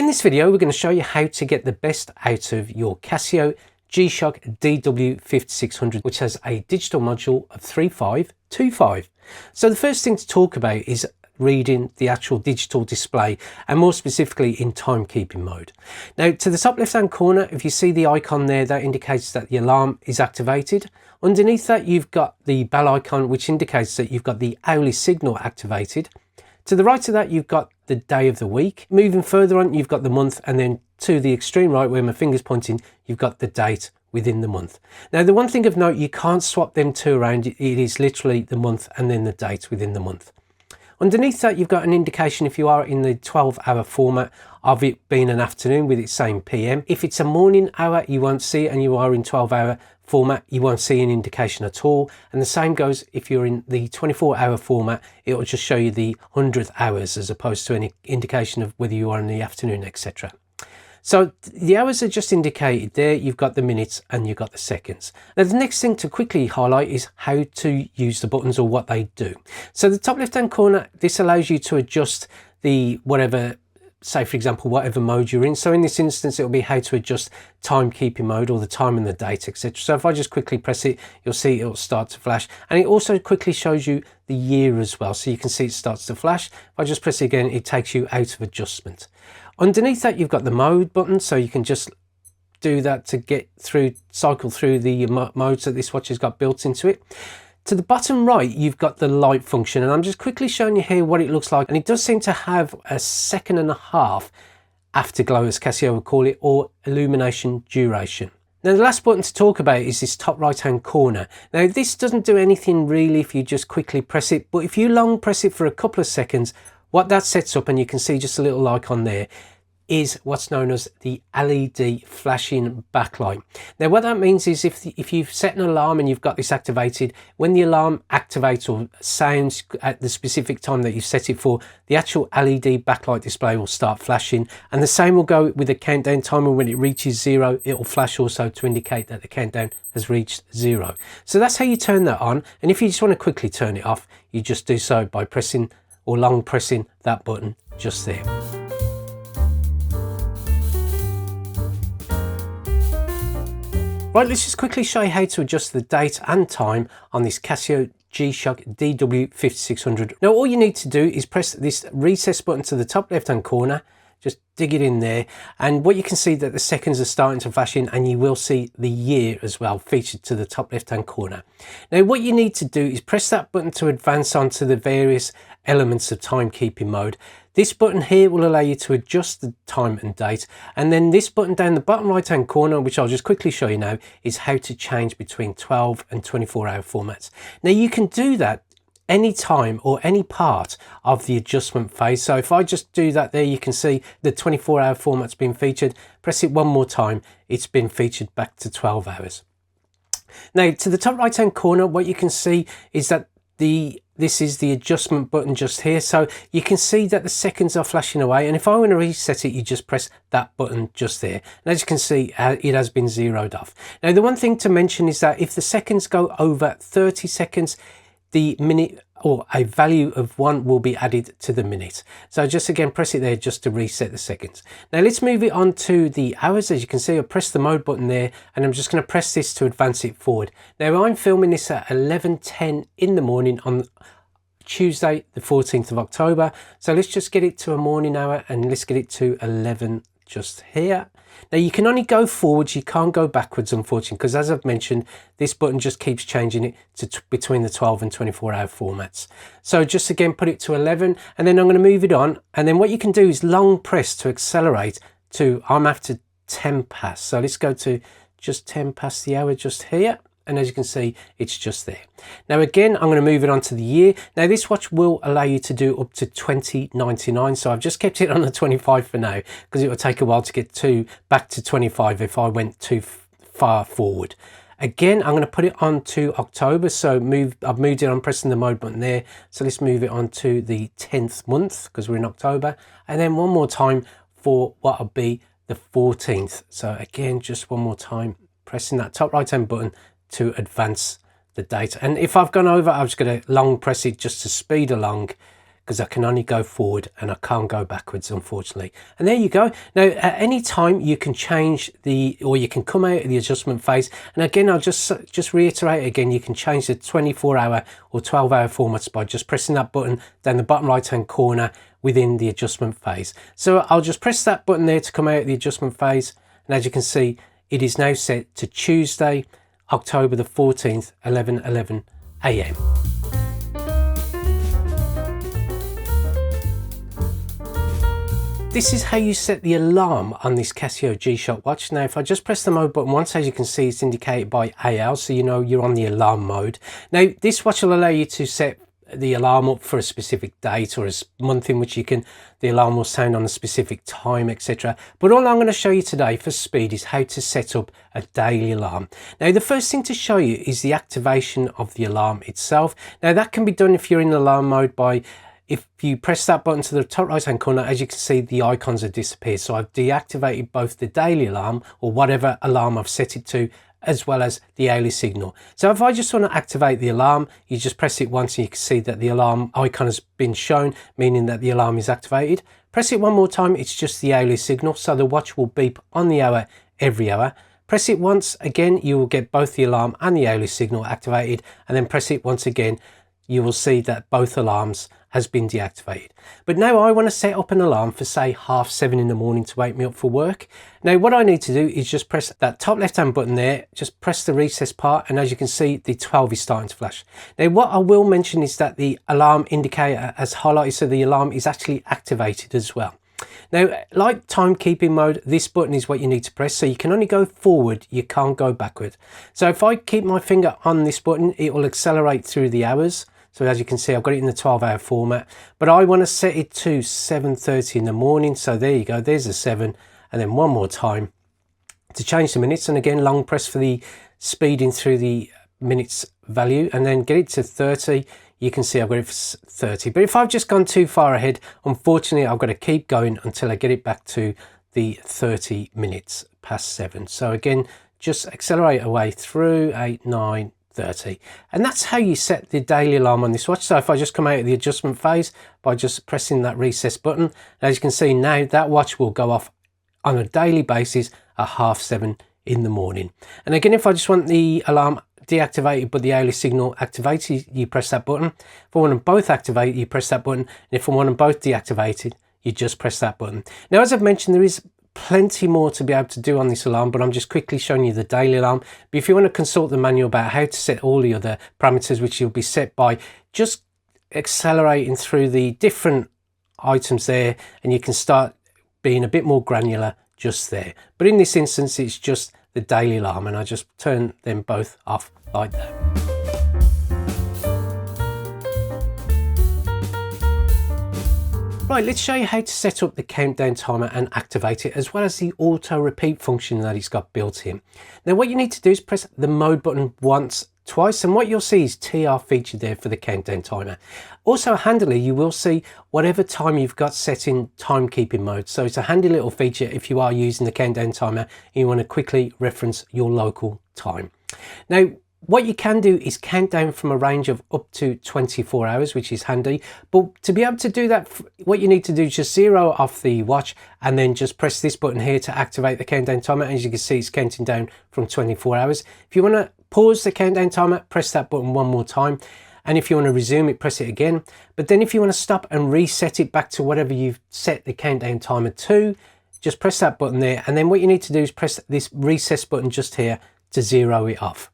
this video, we're going to show you how to get the best out of your CASIO G-SHOCK DW5600, which has a digital module of 3525. So the first thing to talk about is reading the actual digital display, and more specifically in timekeeping mode. Now, to the top left hand corner, if you see the icon there, that indicates that the alarm is activated. Underneath that, you've got the bell icon, which indicates that you've got the hourly signal activated. To the right of that, you've got the day of the week. Moving further on, you've got the month, and then to the extreme right where my finger's pointing, you've got the date within the month. Now, the one thing of note, you can't swap them two around. It is literally the month and then the date within the month. Underneath that, you've got an indication if you are in the 12-hour format of it being an afternoon with it saying PM. If it's a morning hour, you won't see it, and you are in 12-hour format, you won't see an indication at all. And the same goes if you're in the 24-hour format, it will just show you the 100th hours as opposed to any indication of whether you are in the afternoon, etc. So the hours are just indicated there. You've got the minutes and you've got the seconds. Now, the next thing to quickly highlight is how to use the buttons or what they do. So the top left hand corner, this allows you to adjust the whatever, say for example, whatever mode you're in. So in this instance, it'll be how to adjust timekeeping mode or the time and the date, etc. So if I just quickly press it, you'll see it'll start to flash, and it also quickly shows you the year as well. So you can see it starts to flash. If I just press it again, it takes you out of adjustment. Underneath that, you've got the mode button, so you can just do that to get through, cycle through the modes that this watch has got built into it. To the bottom right, you've got the light function, and I'm just quickly showing you here what it looks like. And it does seem to have a 1.5 seconds afterglow, as CASIO would call it, or illumination duration. Now, the last button to talk about is this top right hand corner. Now, this doesn't do anything really if you just quickly press it, but if you long press it for a couple of seconds, what that sets up, and you can see just a little icon there, is what's known as the LED flashing backlight. Now, what that means is if you've set an alarm and you've got this activated, when the alarm activates or sounds at the specific time that you've set it for, the actual LED backlight display will start flashing. And the same will go with the countdown timer. When it reaches 0, it will flash also to indicate that the countdown has reached 0. So that's how you turn that on. And if you just want to quickly turn it off, you just do so by pressing or long pressing that button just there. Right, let's just quickly show you how to adjust the date and time on this CASIO G-SHOCK DW5600. Now, all you need to do is press this recess button to the top left hand corner, just dig it in there, and what you can see that the seconds are starting to flash in, and you will see the year as well featured to the top left hand corner. Now, what you need to do is press that button to advance onto the various elements of timekeeping mode. This button here will allow you to adjust the time and date, and then this button down the bottom right hand corner, which I'll just quickly show you now, is how to change between 12 and 24-hour formats. Now, you can do that any time or any part of the adjustment phase. So if I just do that there, you can see the 24-hour format's been featured. Press it one more time, it's been featured back to 12 hours. Now, to the top right hand corner, what you can see is that this is the adjustment button just here. So you can see that the seconds are flashing away, and if I want to reset it, you just press that button just there, and as you can see, it has been zeroed off. Now, the one thing to mention is that if the seconds go over 30 seconds, the minute or a value of 1 will be added to the minute. So just again, press it there just to reset the seconds. Now, let's move it on to the hours. As you can see, I press the mode button there, and I'm just going to press this to advance it forward. Now, I'm filming this at 11:10 in the morning on Tuesday, the 14th of October. So let's just get it to a morning hour, and let's get it to 11 just here. Now, you can only go forwards, you can't go backwards, unfortunately, because as I've mentioned, this button just keeps changing it to between the 12 and 24-hour formats. So just again, put it to 11, and then I'm going to move it on. And then what you can do is long press to accelerate to, I'm after 10 past. So let's go to just 10 past the hour just here. And as you can see, it's just there. Now, again, I'm going to move it on to the year. Now, this watch will allow you to do up to 2099. So I've just kept it on the 25 for now, because it will take a while to get back to 25 if I went too far forward. Again, I'm going to put it on to October. So I've moved it on pressing the mode button there. So let's move it on to the 10th month, because we're in October. And then one more time for what will be the 14th. So again, just one more time, pressing that top right hand button to advance the date. And if I've gone over, I'm just going to long press it just to speed along, because I can only go forward and I can't go backwards, unfortunately. And there you go. Now at any time you can change or you can come out of the adjustment phase, and again I'll just reiterate again, you can change the 24-hour or 12-hour formats by just pressing that button down the bottom right hand corner within the adjustment phase. So I'll just press that button there to come out of the adjustment phase, and as you can see, it is now set to Tuesday, October the 14th, 11:11 AM. This is how you set the alarm on this Casio G-SHOCK watch. Now if I just press the mode button once, as you can see, it's indicated by AL, so you know you're on the alarm mode. Now this watch will allow you to set the alarm up for a specific date or a month in which the alarm will sound on a specific time, etc. But all I'm going to show you today for speed is how to set up a daily alarm. Now the first thing to show you is the activation of the alarm itself. Now that can be done if you're in alarm mode by, if you press that button to the top right hand corner, as you can see, the icons have disappeared. So I've deactivated both the daily alarm or whatever alarm I've set it to, as well as the hourly signal. So if I just want to activate the alarm, you just press it once and you can see that the alarm icon has been shown, meaning that the alarm is activated. Press it one more time, it's just the hourly signal, so the watch will beep on the hour every hour. Press it once again, you will get both the alarm and the hourly signal activated, and then press it once again, you will see that both alarms has been deactivated. But now I want to set up an alarm for say 7:30 in the morning to wake me up for work. Now what I need to do is just press that top left hand button there, just press the recess part, and as you can see the 12 is starting to flash. Now what I will mention is that the alarm indicator has highlighted, so the alarm is actually activated as well. Now like timekeeping mode, this button is what you need to press, so you can only go forward, you can't go backward. So if I keep my finger on this button, it will accelerate through the hours. So as you can see, I've got it in the 12-hour format, but I want to set it to 7:30 in the morning. So there you go, there's a 7, and then one more time to change the minutes. And again, long press for the speeding through the minutes value, and then get it to 30. You can see I've got it for 30. But if I've just gone too far ahead, unfortunately, I've got to keep going until I get it back to the 30 minutes past 7. So again, just accelerate away through 8, 9, 30, and that's how you set the daily alarm on this watch. So if I just come out of the adjustment phase by just pressing that recess button, as you can see now, that watch will go off on a daily basis at 7:30 in the morning. And again, if I just want the alarm deactivated but the hourly signal activated, you press that button. If I want them both activated, you press that button, and if I want them both deactivated, you just press that button. Now as I've mentioned, there is plenty more to be able to do on this alarm, but I'm just quickly showing you the daily alarm. But if you want to consult the manual about how to set all the other parameters, which you'll be set by just accelerating through the different items there, and you can start being a bit more granular just there. But in this instance, it's just the daily alarm, and I just turn them both off like that. Right, let's show you how to set up the countdown timer and activate it, as well as the auto repeat function that it's got built in. Now what you need to do is press the mode button once, twice, and what you'll see is TR featured there for the countdown timer. Also handily, you will see whatever time you've got set in timekeeping mode. So it's a handy little feature if you are using the countdown timer and you want to quickly reference your local time. Now what you can do is count down from a range of up to 24 hours, which is handy. But to be able to do that, what you need to do is just zero off the watch and then just press this button here to activate the countdown timer. As you can see, it's counting down from 24 hours. If you want to pause the countdown timer, press that button one more time. And if you want to resume it, press it again. But then if you want to stop and reset it back to whatever you've set the countdown timer to, just press that button there. And then what you need to do is press this recess button just here to zero it off.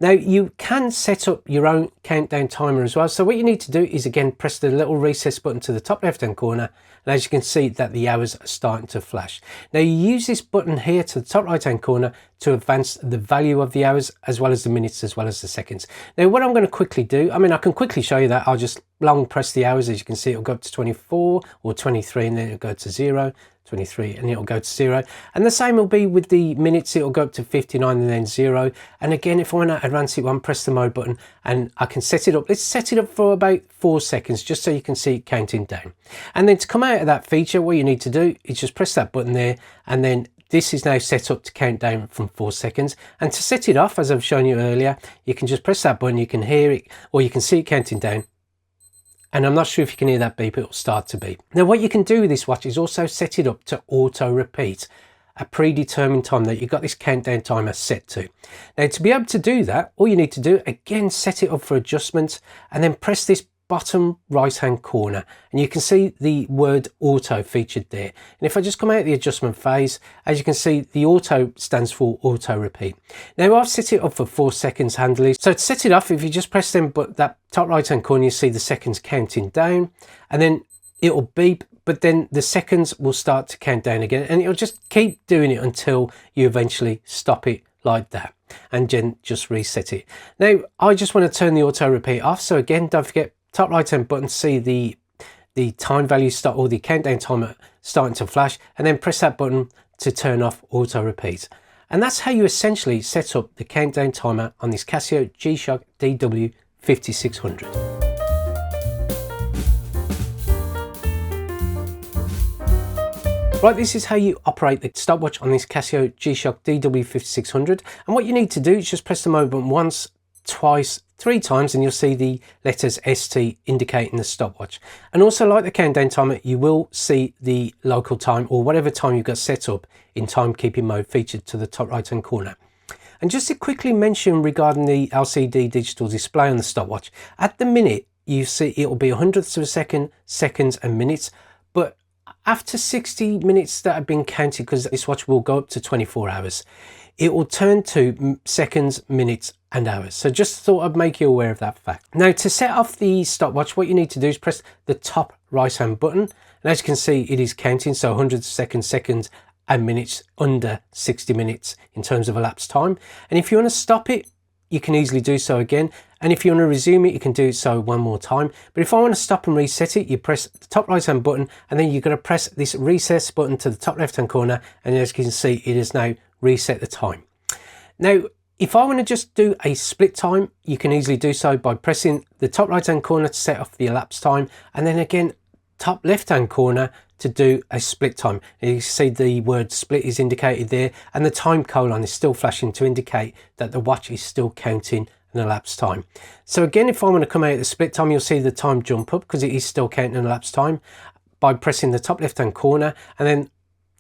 Now you can set up your own countdown timer as well. So what you need to do is again press the little recess button to the top left hand corner, and as you can see that the hours are starting to flash. Now you use this button here to the top right hand corner to advance the value of the hours, as well as the minutes, as well as the seconds. Now what I'm going to quickly do, I can quickly show you that. I'll just long press the hours. As you can see, it'll go up to 24 or 23, and then it'll go to 0, 23, and it'll go to 0. And the same will be with the minutes. It'll go up to 59 and then 0. And again, if I want to advance it one, press the mode button and I can set it up. Let's set it up for about 4 seconds, just so you can see it counting down. And then to come out of that feature, what you need to do is just press that button there, and then this is now set up to count down from 4 seconds. And to set it off, as I've shown you earlier, you can just press that button, you can hear it, or you can see it counting down. And I'm not sure if you can hear that beep, it will start to beep. Now what you can do with this watch is also set it up to auto repeat a predetermined time that you've got this countdown timer set to. Now to be able to do that, all you need to do, again, set it up for adjustments and then press this bottom right hand corner and you can see the word auto featured there. And if I just come out of the adjustment phase, as you can see, the auto stands for auto repeat. Now I've set it up for 4 seconds handily. So to set it off, if you just press them, but that top right hand corner, you see the seconds counting down and then it'll beep, but then the seconds will start to count down again and it'll just keep doing it until you eventually stop it like that and then just reset it. Now I just want to turn the auto repeat off. So again, don't forget, top right hand button, see the time value start or the countdown timer starting to flash, and then press that button to turn off auto repeat. And that's how you essentially set up the countdown timer on this CASIO G-SHOCK DW5600. Right, this is how you operate the stopwatch on this CASIO G-SHOCK DW5600. And what you need to do is just press the mode button once, twice, 3 times, and you'll see the letters ST indicating the stopwatch. And also, like the countdown timer, you will see the local time or whatever time you've got set up in timekeeping mode featured to the top right hand corner. And just to quickly mention regarding the LCD digital display on the stopwatch, at the minute you see it will be 100ths of a second, seconds and minutes, but after 60 minutes that have been counted, because this watch will go up to 24 hours, it will turn to seconds, minutes and hours. So just thought I'd make you aware of that fact. Now to set off the stopwatch, what you need to do is press the top right hand button, and as you can see it is counting, so 100 seconds, seconds and minutes under 60 minutes in terms of elapsed time. And if you want to stop it, you can easily do so again, and if you want to resume it, you can do so one more time. But if I want to stop and reset it, you press the top right hand button and then you're going to press this recess button to the top left hand corner, and as you can see it is now reset the time. Now if I want to just do a split time, you can easily do so by pressing the top right hand corner to set off the elapsed time, and then again top left hand corner to do a split time. And you can see the word split is indicated there, and the time colon is still flashing to indicate that the watch is still counting an elapsed time. So again, if I want to come out of the split time, you'll see the time jump up because it is still counting an elapsed time by pressing the top left hand corner and then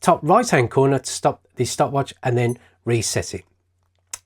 top right hand corner to stop the stopwatch and then reset it.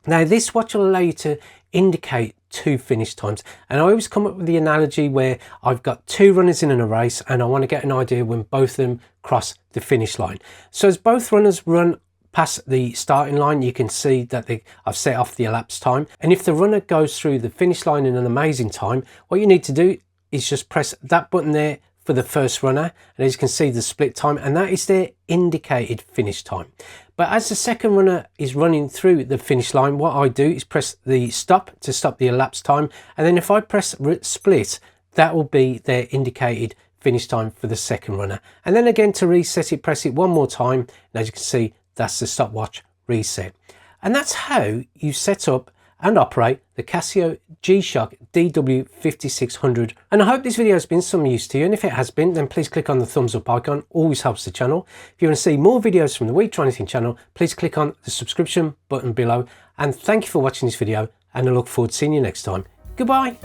Now this watch will allow you to indicate 2 finish times, and I always come up with the analogy where I've got 2 runners in a race and I want to get an idea when both of them cross the finish line. So as both runners run past the starting line, you can see that I've set off the elapsed time, and if the runner goes through the finish line in an amazing time, what you need to do is just press that button there for the first runner, and as you can see the split time, and that is their indicated finish time. But as the second runner is running through the finish line, what I do is press the stop to stop the elapsed time, and then if I press split, that will be their indicated finish time for the second runner. And then again to reset it, press it one more time, and as you can see that's the stopwatch reset. And that's how you set up and operate the CASIO G-SHOCK DW5600. And I hope this video has been some use to you, and if it has been, then please click on the thumbs up icon, always helps the channel. If you want to see more videos from the We Try Anything channel, please click on the subscription button below. And thank you for watching this video, and I look forward to seeing you next time. Goodbye.